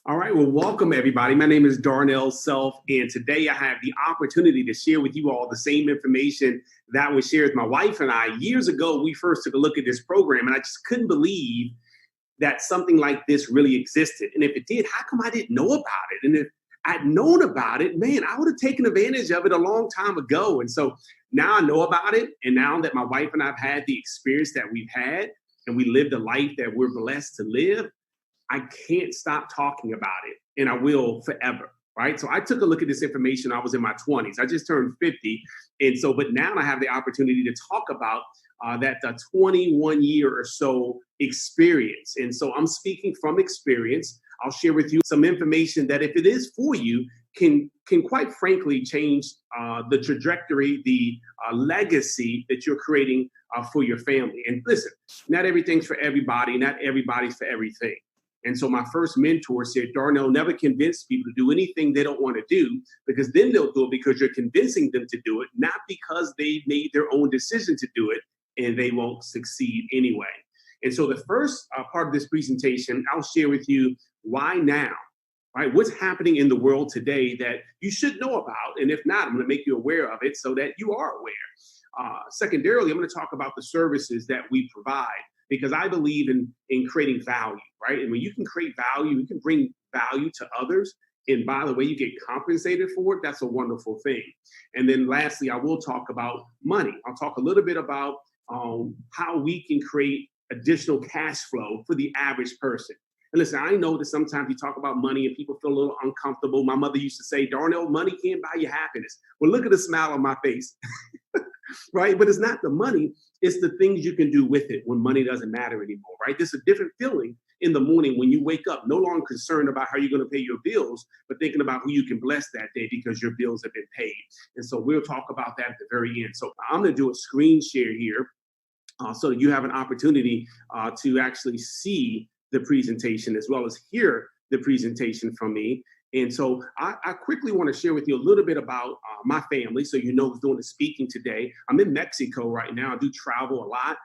All right, well, welcome everybody. My name is Darnell Self, and today I have the opportunity to share with you all the same information that was shared with my wife and I years ago. We first took a look at this program, and I just couldn't believe that something like this really existed. And if it did, how come I didn't know about it? And if I'd known about it, man, I would have taken advantage of it a long time ago. And so now I know about it, and now that my wife and I've had the experience that we've had, and we lived the life that we're blessed to live, I can't stop talking about it, and I will forever, right? So I took a look at this information. I was in my 20s. I just turned 50. And so, but now I have the opportunity to talk about that 21 year or so experience. And so I'm speaking from experience. I'll share with you some information that, if it is for you, can quite frankly change the trajectory, the legacy that you're creating for your family. And listen, not everything's for everybody. Not everybody's for everything. And so my first mentor said, Darnell, never convince people to do anything they don't want to do, because then they'll do it because you're convincing them to do it, not because they made their own decision to do it, and they won't succeed anyway. And so the first part of this presentation, I'll share with you why now, right? What's happening in the world today that you should know about. And if not, I'm going to make you aware of it so that you are aware. Secondarily, I'm going to talk about the services that we provide, because I believe in creating value, right? And when you can create value, you can bring value to others. And by the way, you get compensated for it. That's a wonderful thing. And then lastly, I will talk about money. I'll talk a little bit about how we can create additional cash flow for the average person. And listen, I know that sometimes you talk about money and people feel a little uncomfortable. My mother used to say, Darnell, money can't buy you happiness. Well, look at the smile on my face. Right? But it's not the money, it's the things you can do with it when money doesn't matter anymore, right? There's a different feeling in the morning when you wake up, no longer concerned about how you're going to pay your bills, but thinking about who you can bless that day because your bills have been paid. And so we'll talk about that at the very end. So I'm going to do a screen share here so that you have an opportunity to actually see the presentation as well as hear the presentation from me. And so I quickly want to share with you a little bit about my family, so you know who's doing the speaking today. I'm in Mexico right now. I do travel a lot,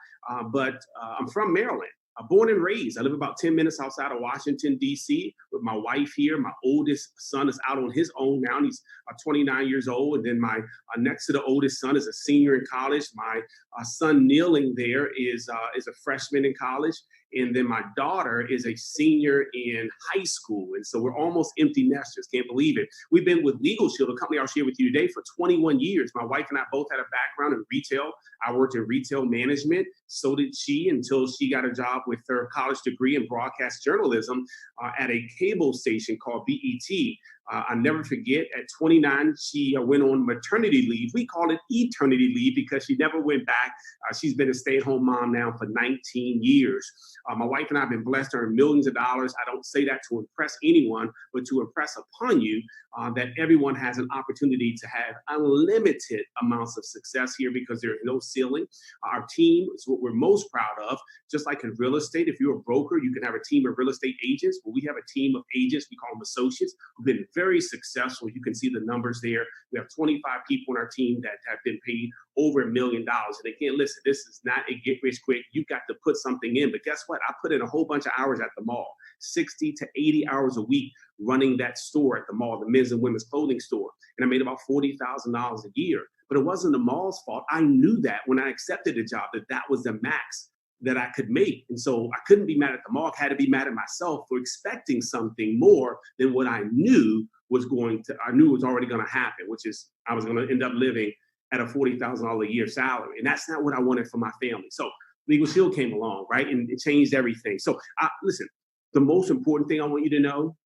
but I'm from Maryland. Born and raised. I live about 10 minutes outside of Washington, D.C. with my wife here. My oldest son is out on his own now, and he's 29 years old. And then my next to the oldest son is a senior in college. My son kneeling there is a freshman in college. And then my daughter is a senior in high school. And so we're almost empty nesters. Can't believe it. We've been with LegalShield, a company I'll share with you today, for 21 years. My wife and I both had a background in retail. I worked in retail management. So did she, until she got a job with her college degree in broadcast journalism at a cable station called BET. I'll never forget, at 29, she went on maternity leave. We call it eternity leave because she never went back. She's been a stay-at-home mom now for 19 years. My wife and I have been blessed to earn millions of dollars. I don't say that to impress anyone, but to impress upon you that everyone has an opportunity to have unlimited amounts of success here, because there's no ceiling. Our team is what we're most proud of. Just like in real estate, if you're a broker, you can have a team of real estate agents. Well, we have a team of agents, we call them associates, who've been very successful. You can see the numbers there. We have 25 people on our team that have been paid over $1 million. And again, listen, this is not a get rich quick. You've got to put something in. But guess what? I put in a whole bunch of hours at the mall, 60 to 80 hours a week running that store at the mall, the men's and women's clothing store. And I made about $40,000 a year. But it wasn't the mall's fault. I knew that when I accepted the job, that was the max that I could make. And so I couldn't be mad at the mall. I had to be mad at myself for expecting something more than what I knew was already going to happen, which is I was going to end up living at a $40,000 a year salary. And that's not what I wanted for my family. So LegalShield came along, right? And it changed everything. So listen, the most important thing I want you to know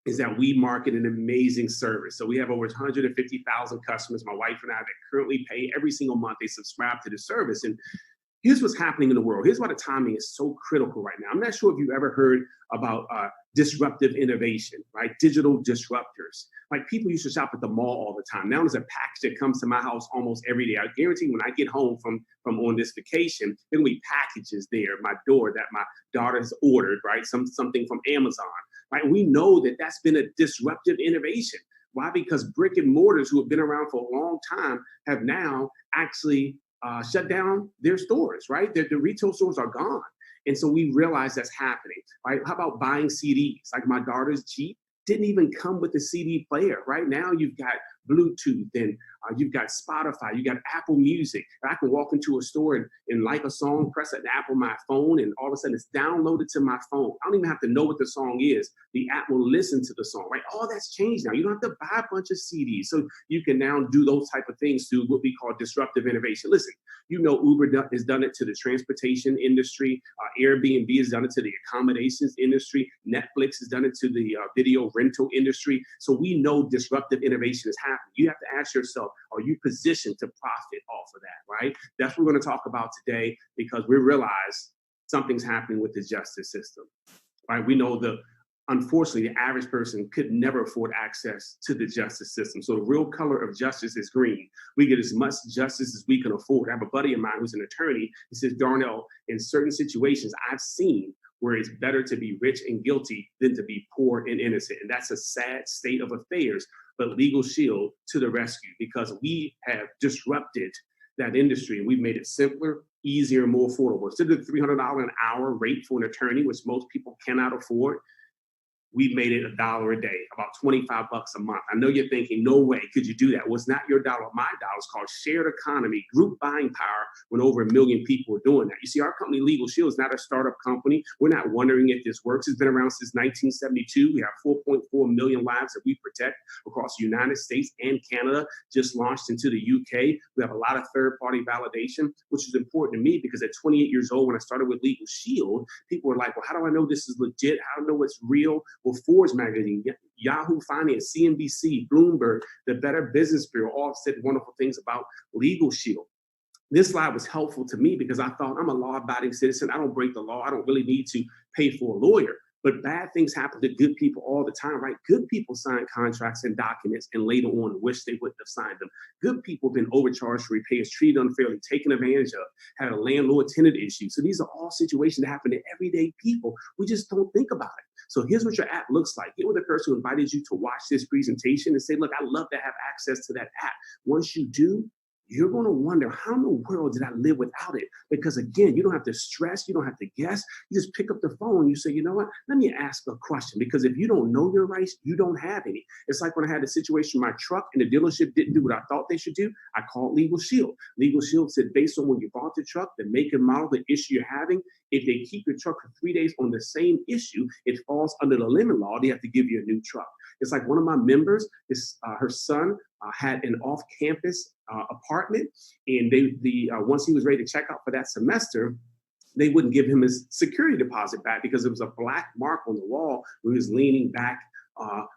is that we market an amazing service. So we have over 150,000 customers, my wife and I, that currently pay every single month. They subscribe to the service. And here's what's happening in the world. Here's why the timing is so critical right now. I'm not sure if you've ever heard about disruptive innovation, right? Digital disruptors. Like, people used to shop at the mall all the time. Now there's a package that comes to my house almost every day. I guarantee when I get home from on this vacation, there'll be packages there at my door that my daughter has ordered, right? Something from Amazon, right? We know that that's been a disruptive innovation. Why? Because brick and mortars who have been around for a long time have now actually shut down their stores, right? The retail stores are gone. And so we realize that's happening, right? How about buying CDs? Like my daughter's Jeep didn't even come with a CD player. Right now, you've got Bluetooth and you've got Spotify, you got Apple Music. I can walk into a store and like a song, press an app on my phone, and all of a sudden it's downloaded to my phone. I don't even have to know what the song is. The app will listen to the song, right? All that's changed now. You don't have to buy a bunch of CDs. So you can now do those type of things through what we call disruptive innovation. Listen, you know, Uber has done it to the transportation industry. Airbnb has done it to the accommodations industry. Netflix has done it to the video rental industry. So we know disruptive innovation is happening. You have to ask yourself, are you positioned to profit off of that, right? That's what we're going to talk about today, because we realize something's happening with the justice system, right? We know unfortunately, the average person could never afford access to the justice system. So the real color of justice is green. We get as much justice as we can afford. I have a buddy of mine who's an attorney. He says, Darnell, in certain situations I've seen where it's better to be rich and guilty than to be poor and innocent. And that's a sad state of affairs. But LegalShield to the rescue, because we have disrupted that industry and we've made it simpler, easier, and more affordable. Instead of the $300 an hour rate for an attorney, which most people cannot afford, we've made it $1 a day, about $25 a month. I know you're thinking, no way could you do that. Well, it's not your dollar, my dollar. It's called shared economy, group buying power, when over 1 million people are doing that. You see, our company, LegalShield, is not a startup company. We're not wondering if this works. It's been around since 1972. We have 4.4 million lives that we protect across the United States and Canada, just launched into the UK. We have a lot of third-party validation, which is important to me because at 28 years old, when I started with LegalShield, people were like, well, how do I know this is legit? How do I know it's real? Well, Forbes magazine, Yahoo Finance, CNBC, Bloomberg, the Better Business Bureau all said wonderful things about LegalShield. This slide was helpful to me because I thought, I'm a law-abiding citizen. I don't break the law. I don't really need to pay for a lawyer. But bad things happen to good people all the time, right? Good people sign contracts and documents and later on wish they wouldn't have signed them. Good people have been overcharged for repairs, treated unfairly, taken advantage of, had a landlord-tenant issue. So these are all situations that happen to everyday people. We just don't think about it. So here's what your app looks like. Get with the person who invited you to watch this presentation and say, look, I'd love to have access to that app. Once you do, you're going to wonder, how in the world did I live without it? Because again, you don't have to stress. You don't have to guess. You just pick up the phone and you say, you know what? Let me ask a question. Because if you don't know your rights, you don't have any. It's like when I had a situation with my truck and the dealership didn't do what I thought they should do. I called LegalShield. LegalShield said, based on when you bought the truck, the make and model, the issue you're having, if they keep your truck for 3 days on the same issue, it falls under the limit law. They have to give you a new truck. It's like one of my members, her son had an off-campus apartment, and once he was ready to check out for that semester, they wouldn't give him his security deposit back because it was a black mark on the wall where he was leaning back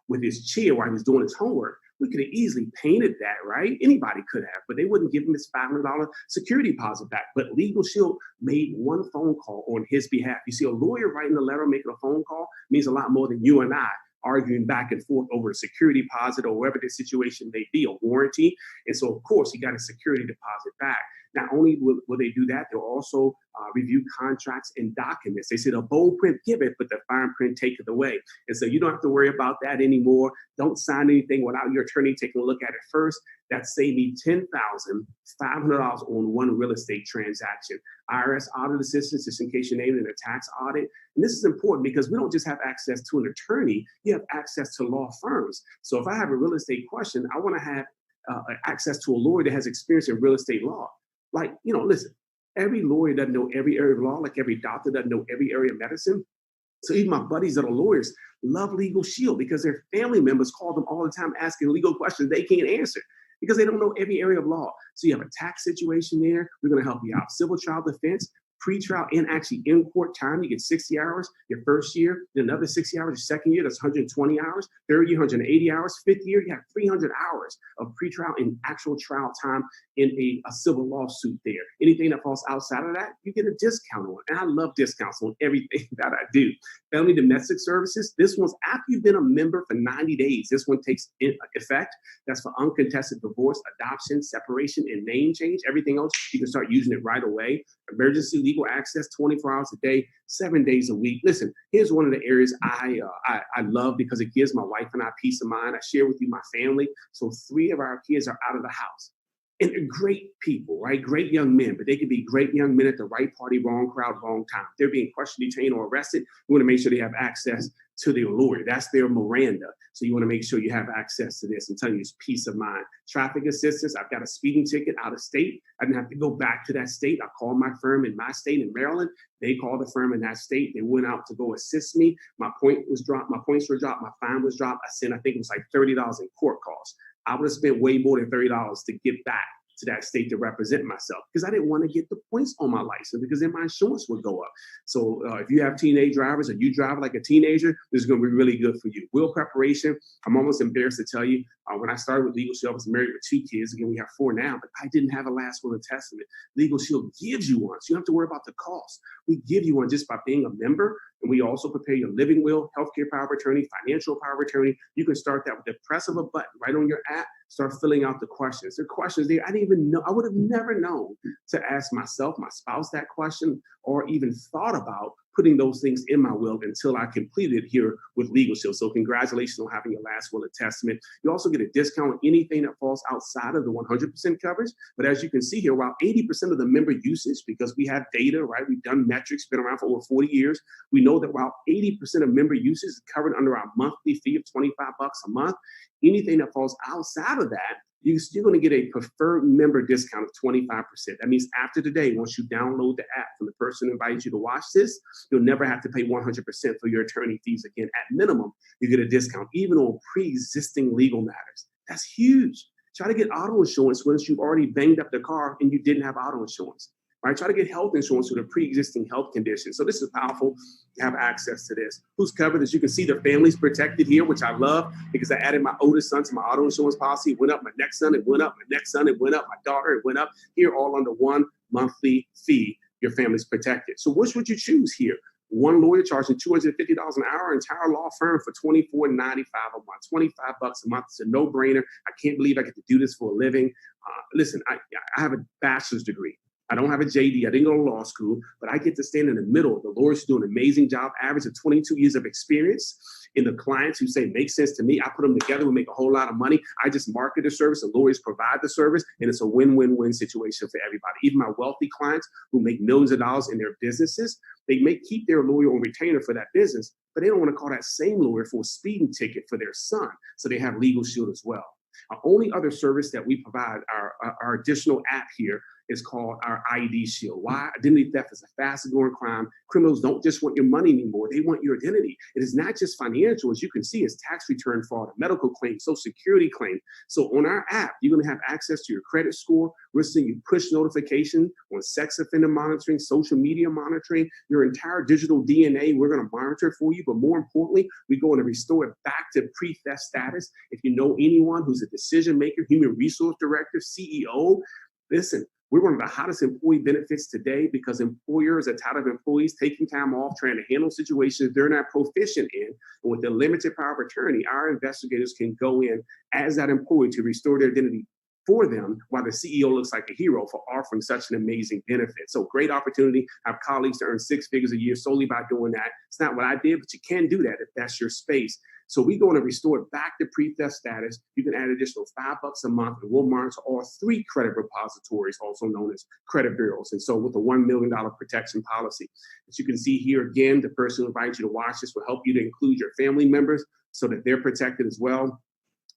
with his chair while he was doing his homework. We could have easily painted that, right? Anybody could have, but they wouldn't give him his $500 security deposit back. But LegalShield made one phone call on his behalf. You see, a lawyer writing a letter, making a phone call means a lot more than you and I arguing back and forth over a security deposit or whatever the situation may be, a warranty. And so, of course, he got a security deposit back. Not only will they do that, they'll also review contracts and documents. They said a bold print give it, but the fine print take it away. And so you don't have to worry about that anymore. Don't sign anything without your attorney taking a look at it first. That saved me $10,500 on one real estate transaction. IRS audit assistance, just in case you're named in a tax audit. And this is important because we don't just have access to an attorney, you have access to law firms. So if I have a real estate question, I want to have access to a lawyer that has experience in real estate law. Like, listen, every lawyer doesn't know every area of law, like every doctor doesn't know every area of medicine. So even my buddies that are lawyers love LegalShield because their family members call them all the time asking legal questions they can't answer because they don't know every area of law. So you have a tax situation there. We're going to help you out. Civil trial defense, pre-trial, and actually in court time. You get 60 hours your first year, then another 60 hours your second year. That's 120 hours. Third year, 180 hours. Fifth year, you have 300 hours of pre-trial and actual trial time in a civil lawsuit there. Anything that falls outside of that, you get a discount on. And I love discounts on everything that I do. Family domestic services, this one's after you've been a member for 90 days. This one takes effect. That's for uncontested divorce, adoption, separation, and name change. Everything else, you can start using it right away. Emergency legal access 24 hours a day, 7 days a week. Listen, here's one of the areas I love because it gives my wife and I peace of mind. I share with you my family. So 3 of our kids are out of the house. And great people, right? Great young men, but they could be great young men at the right party, wrong crowd, wrong time. If they're being questioned, detained, or arrested, you want to make sure they have access to their lawyer. That's their Miranda. So you want to make sure you have access to this. I'm telling you, it's peace of mind. Traffic assistance. I've got a speeding ticket out of state. I didn't have to go back to that state. I called my firm in my state in Maryland. They called the firm in that state. They went out to go assist me. My point was dropped. My points were dropped. My fine was dropped. I think it was like $30 in court costs. I would have spent way more than $30 to get back to that state to represent myself because I didn't want to get the points on my license because then my insurance would go up. So if you have teenage drivers or you drive like a teenager, this is going to be really good for you. Will preparation. I'm almost embarrassed to tell you, when I started with LegalShield, I was married with 2 kids. Again, we have 4 now, but I didn't have a last will and testament. LegalShield gives you one, so you don't have to worry about the cost. We give you one just by being a member, and we also prepare your living will, healthcare power of attorney, financial power of attorney. You can start that with the press of a button right on your app. Start filling out the questions. There are questions there I didn't even know. I would have never known to ask myself, my spouse that question, or even thought about putting those things in my will until I completed it here with LegalShield. So congratulations on having your last will and testament. You also get a discount on anything that falls outside of the 100% coverage. But as you can see here, while 80% of the member usage, because we have data, right? We've done metrics, been around for over 40 years. We know that while 80% of member usage is covered under our monthly fee of $25 a month, anything that falls outside of that, you're still going to get a preferred member discount of 25%. That means after today, once you download the app from the person who invited you to watch this, you'll never have to pay 100% for your attorney fees again. At minimum, you get a discount, even on pre-existing legal matters. That's huge. Try to get auto insurance once you've already banged up the car and you didn't have auto insurance. Right? Try to get health insurance with a pre-existing health condition. So this is powerful to have access to this. Who's covered? As you can see, the family's protected here, which I love because I added my oldest son to my auto insurance policy. It went up. My next son, it went up. My next son, it went up. My daughter, it went up. Here, all under one monthly fee, your family's protected. So which would you choose here? One lawyer charging $250 an hour, entire law firm for $24.95 a month, $25 a month. It's a no-brainer. I can't believe I get to do this for a living. Listen, I have a bachelor's degree. I don't have a JD. I didn't go to law school, but I get to stand in the middle. The lawyers do an amazing job, average of 22 years of experience. In the clients who say, makes sense to me, I put them together, we make a whole lot of money. I just market the service, the lawyers provide the service, and it's a win-win-win situation for everybody. Even my wealthy clients who make millions of dollars in their businesses, they may keep their lawyer on retainer for that business, but they don't want to call that same lawyer for a speeding ticket for their son. So they have LegalShield as well. Our only other service that we provide, our additional app here, is called our ID Shield. Why? Identity theft is a fast growing crime. Criminals don't just want your money anymore. They want your identity. It is not just financial. As you can see, it's tax return fraud, medical claims, social security claim. So on our app, you're going to have access to your credit score. We're sending you push notification on sex offender monitoring, social media monitoring, your entire digital DNA. We're going to monitor for you. But more importantly, we're going to restore it back to pre-theft status. If you know anyone who's a decision maker, human resource director, CEO, listen, we're one of the hottest employee benefits today because employers are tired of employees taking time off, trying to handle situations they're not proficient in. And with the limited power of attorney, our investigators can go in as that employee to restore their identity for them while the CEO looks like a hero for offering such an amazing benefit. So great opportunity. I have colleagues to earn 6 figures a year solely by doing that. It's not what I did, but you can do that if that's your space. So we're going to restore it back to pre-theft status. You can add additional $5 a month, and we'll monitor all 3 credit repositories, also known as credit bureaus. And so with a $1 million protection policy, as you can see here again, the person who invited you to watch this will help you to include your family members so that they're protected as well.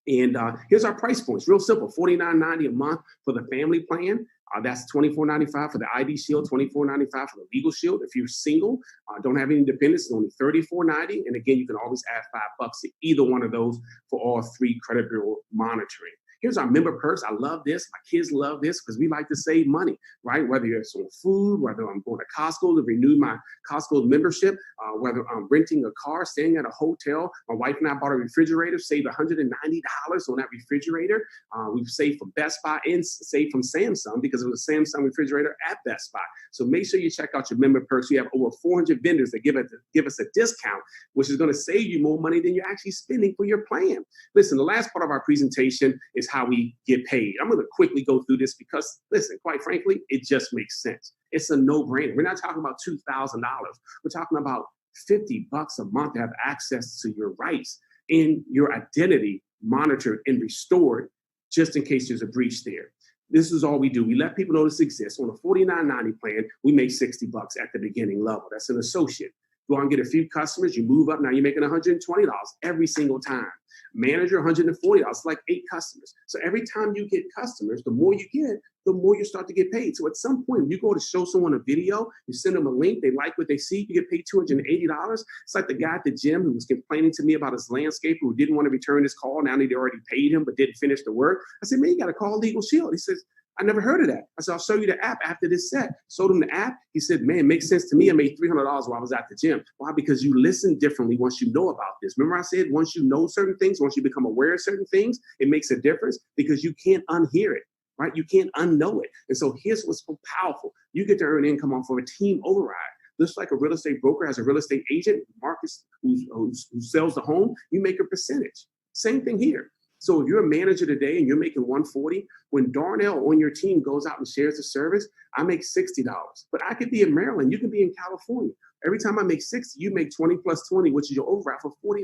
And here's our price points. Real simple, $49.90 a month for the family plan. That's $24.95 for the ID Shield, $24.95 for the LegalShield. If you're single, don't have any dependents, it's only $34.90. And again, you can always add $5 to either one of those for all 3 credit bureau monitoring. Here's our member perks. I love this. My kids love this because we like to save money, right? Whether it's on food, whether I'm going to Costco to renew my Costco membership, whether I'm renting a car, staying at a hotel. My wife and I bought a refrigerator, saved $190 on that refrigerator. We've saved from Best Buy and saved from Samsung because it was a Samsung refrigerator at Best Buy. So make sure you check out your member perks. We have over 400 vendors that give us a discount, which is going to save you more money than you're actually spending for your plan. Listen, the last part of our presentation is how we get paid. I'm going to quickly go through this because, listen, quite frankly, it just makes sense. It's a no-brainer. We're not talking about $2,000. We're talking about $50 a month to have access to your rights and your identity monitored and restored just in case there's a breach there. This is all we do. We let people know this exists. On a $49.90 plan, we make $60 at the beginning level. That's an associate. Go out and get a few customers, you move up, now you're making $120 every single time. Manager, $140, like 8 customers. So every time you get customers, the more you get, the more you start to get paid. So at some point, you go to show someone a video, you send them a link, they like what they see, you get paid $280. It's like the guy at the gym who was complaining to me about his landscaper who didn't want to return his call. Now they already paid him, but didn't finish the work. I said, man, you got to call LegalShield. He says, I never heard of that. I said, I'll show you the app after this set. Showed him the app. He said, man, it makes sense to me. I made $300 while I was at the gym. Why? Because you listen differently once you know about this. Remember I said, once you know certain things, once you become aware of certain things, it makes a difference because you can't unhear it, right? You can't unknow it. And so here's what's so powerful. You get to earn income off of a team override. Just like a real estate broker has a real estate agent, Marcus, who sells the home, you make a percentage. Same thing here. So if you're a manager today and you're making $140, when Darnell on your team goes out and shares the service, I make $60. But I could be in Maryland, you can be in California. Every time I make 60, you make 20 plus 20, which is your override for $40.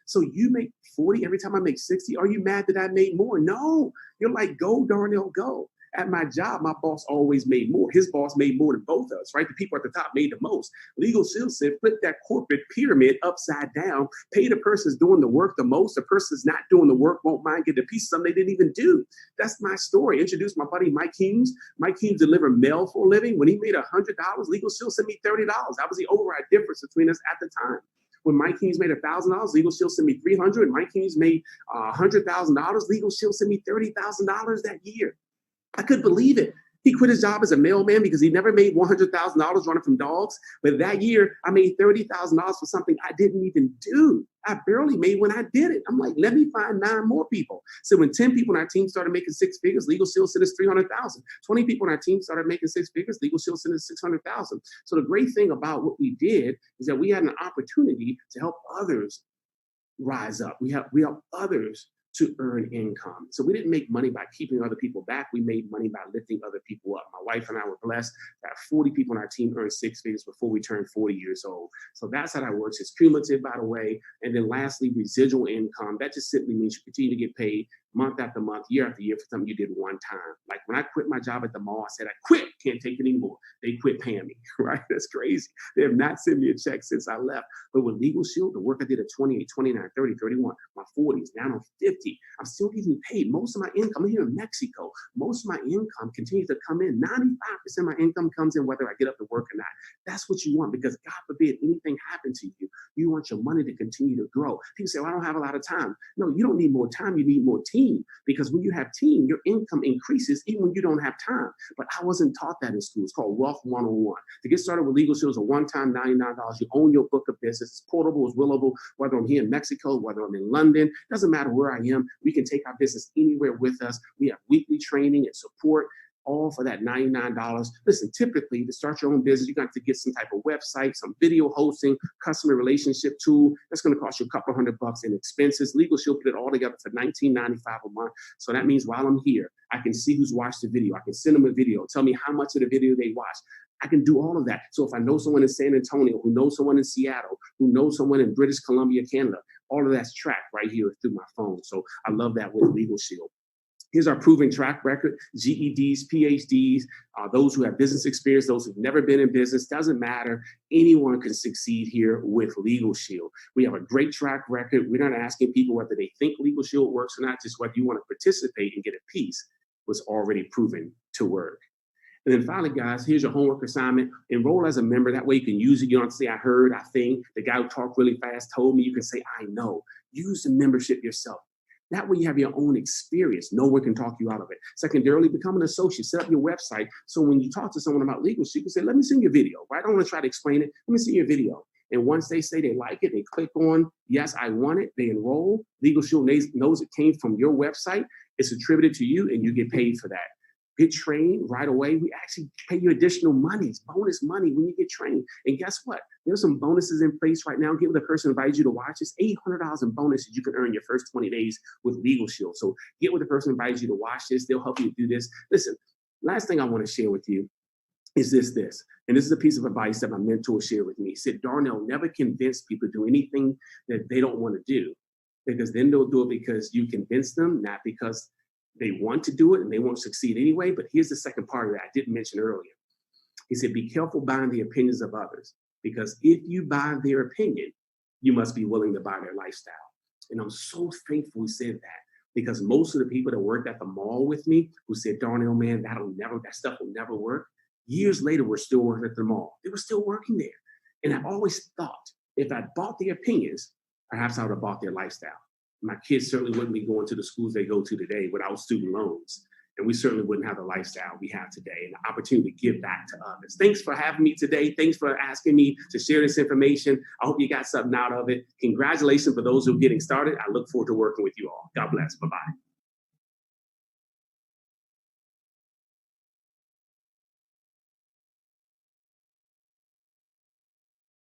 So you make 40 every time I make 60. Are you mad that I made more? No. You're like, go, Darnell, go. At my job, my boss always made more. His boss made more than both of us, right? The people at the top made the most. LegalShield said, flip that corporate pyramid upside down, pay the person who's doing the work the most. The person who's not doing the work won't mind getting a piece of something they didn't even do. That's my story. Introduced my buddy, Mike Humes. Mike Humes delivered mail for a living. When he made $100, LegalShield sent me $30. That was the override difference between us at the time. When Mike Humes made $1,000, LegalShield sent me $300. Mike Humes made $100,000. LegalShield sent me $30,000 that year. I couldn't believe it. He quit his job as a mailman because he never made $100,000 running from dogs. But that year, I made $30,000 for something I didn't even do. I barely made when I did it. I'm like, let me find 9 more people. So when 10 people on our team started making 6 figures, LegalShield sent us $300,000. 20 people on our team started making 6 figures, LegalShield sent us $600,000. So the great thing about what we did is that we had an opportunity to help others rise up. We help others to earn income. So we didn't make money by keeping other people back. We made money by lifting other people up. My wife and I were blessed to have 40 people on our team earn 6 figures before we turned 40 years old. So that's how that works. It's cumulative, by the way. And then lastly, residual income. That just simply means you continue to get paid month after month, year after year for something you did one time. Like when I quit my job at the mall, I said, I quit, can't take it anymore. They quit paying me, right? That's crazy. They have not sent me a check since I left. But with LegalShield, the work I did at 28, 29, 30, 31, my 40s, now I'm 50, I'm still getting paid. Most of my income, I'm here in Mexico, most of my income continues to come in. 95% of my income comes in whether I get up to work or not. That's what you want because God forbid anything happen to you. You want your money to continue to grow. People say, well, I don't have a lot of time. No, you don't need more time. You need more team. Because when you have team, your income increases even when you don't have time. But I wasn't taught that in school. It's called Wealth 101. To get started with LegalShield is a one-time $99. You own your book of business. It's portable, it's willable, whether I'm here in Mexico, whether I'm in London, doesn't matter where I am. We can take our business anywhere with us. We have weekly training and support, all for that $99. Listen, typically to start your own business, you got to get some type of website, some video hosting, customer relationship tool. That's going to cost you a couple $100 in expenses. LegalShield put it all together for $19.95 a month. So that means while I'm here, I can see who's watched the video. I can send them a video, tell me how much of the video they watched. I can do all of that. So if I know someone in San Antonio, who knows someone in Seattle, who knows someone in British Columbia, Canada, all of that's tracked right here through my phone. So I love that with LegalShield. Here's our proven track record, GEDs, PhDs, those who have business experience, those who've never been in business, doesn't matter. Anyone can succeed here with LegalShield. We have a great track record. We're not asking people whether they think LegalShield works or not, just whether you want to participate and get a piece was already proven to work. And then finally, guys, here's your homework assignment. Enroll as a member. That way you can use it. You don't have to say, I heard, I think. The guy who talked really fast told me. You can say, I know. Use the membership yourself. That way you have your own experience. No one can talk you out of it. Secondarily, become an associate. Set up your website. So when you talk to someone about LegalShield, you can say, let me see your video, right? I don't want to try to explain it. Let me see your video. And once they say they like it, they click on, yes, I want it. They enroll. LegalShield knows it came from your website. It's attributed to you and you get paid for that. Get trained right away. We actually pay you additional monies, bonus money when you get trained. And guess what? There's some bonuses in place right now. Get with the person who invites you to watch this. $800 in bonuses you can earn your first 20 days with LegalShield. So get with the person who invites you to watch this. They'll help you do this. Listen, last thing I want to share with you is this. And this is a piece of advice that my mentor shared with me. He said, Darnell, never convince people to do anything that they don't want to do, because then they'll do it because you convince them, not because They want to do it and they won't succeed anyway. But here's the second part of that I didn't mention earlier. He said, be careful buying the opinions of others, because if you buy their opinion, you must be willing to buy their lifestyle. And I'm so thankful he said that, because most of the people that worked at the mall with me who said, Darnell, man, that stuff will never work. Years later, we're still working at the mall. They were still working there. And I always thought if I bought their opinions, perhaps I would have bought their lifestyle. My kids certainly wouldn't be going to the schools they go to today without student loans. And we certainly wouldn't have the lifestyle we have today and the opportunity to give back to others. Thanks for having me today. Thanks for asking me to share this information. I hope you got something out of it. Congratulations for those who are getting started. I look forward to working with you all. God bless. Bye-bye.